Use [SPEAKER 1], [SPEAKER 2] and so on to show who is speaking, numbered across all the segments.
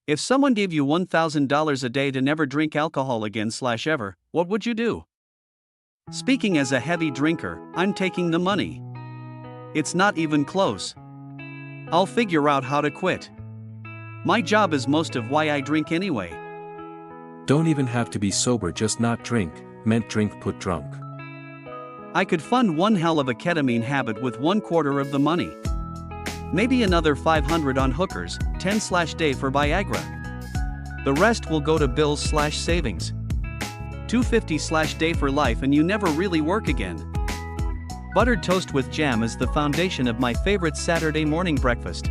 [SPEAKER 1] If someone gave you $1,000 a day to never drink alcohol again/ever, what would you do? Speaking as a heavy drinker, I'm taking the money. It's not even close. I'll figure out how to quit. My job is most of why I drink anyway.
[SPEAKER 2] Don't even have to be sober, just not drink, meant drink put drunk.
[SPEAKER 1] I could fund one hell of a ketamine habit with 1/4 of the money. Maybe another $500 on hookers, 10/day for Viagra. The rest will go to bills/savings. $250/day for life and you never really work again. Buttered toast with jam is the foundation of my favorite Saturday morning breakfast.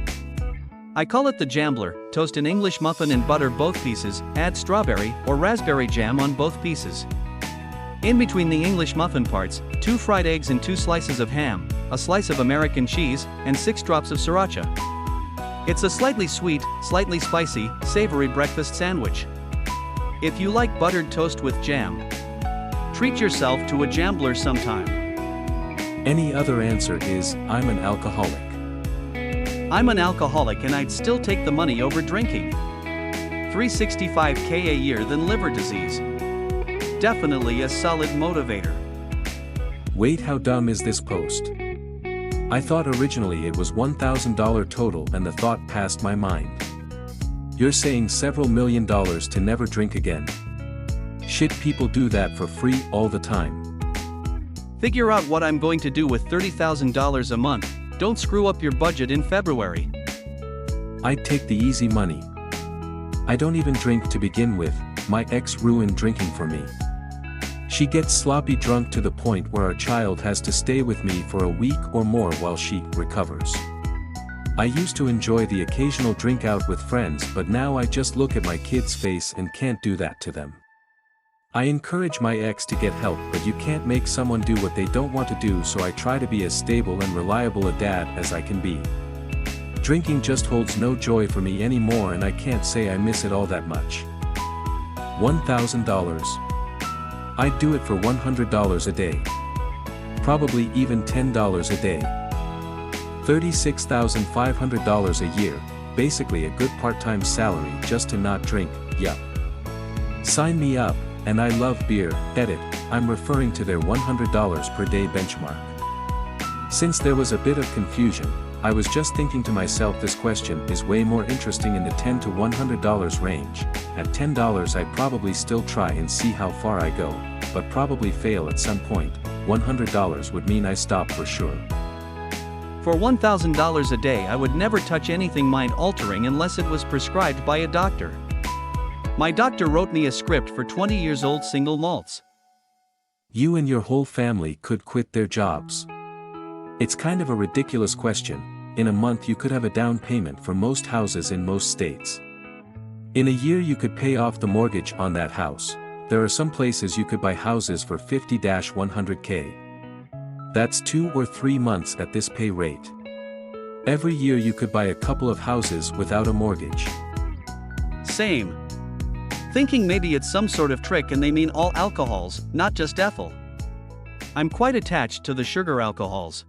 [SPEAKER 1] I call it the Jambler. Toast an English muffin and butter both pieces, add strawberry or raspberry jam on both pieces. In between the English muffin parts, 2 fried eggs and 2 slices of ham, a slice of American cheese, and 6 drops of sriracha. It's a slightly sweet, slightly spicy, savory breakfast sandwich. If you like buttered toast with jam, treat yourself to a Jambler sometime.
[SPEAKER 2] Any other answer is, I'm an alcoholic.
[SPEAKER 1] I'm an alcoholic and I'd still take the money over drinking. $365K a year than liver disease. Definitely a solid motivator.
[SPEAKER 2] Wait, how dumb is this post? I thought originally it was $1,000 total and the thought passed my mind. You're saying several $1,000,000 to never drink again. Shit, people do that for free all the time.
[SPEAKER 1] Figure out what I'm going to do with $30,000 a month. Don't screw up your budget in February.
[SPEAKER 2] I'd take the easy money. I don't even drink to begin with, my ex ruined drinking for me. She gets sloppy drunk to the point where our child has to stay with me for a week or more while she recovers. I used to enjoy the occasional drink out with friends, but now I just look at my kid's face and can't do that to them. I encourage my ex to get help, but you can't make someone do what they don't want to do, so I try to be as stable and reliable a dad as I can be. Drinking just holds no joy for me anymore and I can't say I miss it all that much. $1,000. I'd do it for $100 a day. Probably even $10 a day. $36,500 a year, basically a good part-time salary just to not drink, yup. Sign me up, and I love beer, edit, I'm referring to their $100 per day benchmark. Since there was a bit of confusion, I was just thinking to myself, this question is way more interesting in the $10 to $100 range. At $10 I'd probably still try and see how far I go, but probably fail at some point. $100 would mean I stop for sure.
[SPEAKER 1] For $1,000 a day I would never touch anything mind-altering unless it was prescribed by a doctor. My doctor wrote me a script for 20-year-old single malts.
[SPEAKER 2] You and your whole family could quit their jobs. It's kind of a ridiculous question. In a month you could have a down payment for most houses in most states. In a year you could pay off the mortgage on that house. There are some places you could buy houses for $50,000–100K. That's 2 or 3 months at this pay rate. Every year you could buy a couple of houses without a mortgage.
[SPEAKER 1] Same. Thinking maybe it's some sort of trick and they mean all alcohols, not just ethyl. I'm quite attached to the sugar alcohols.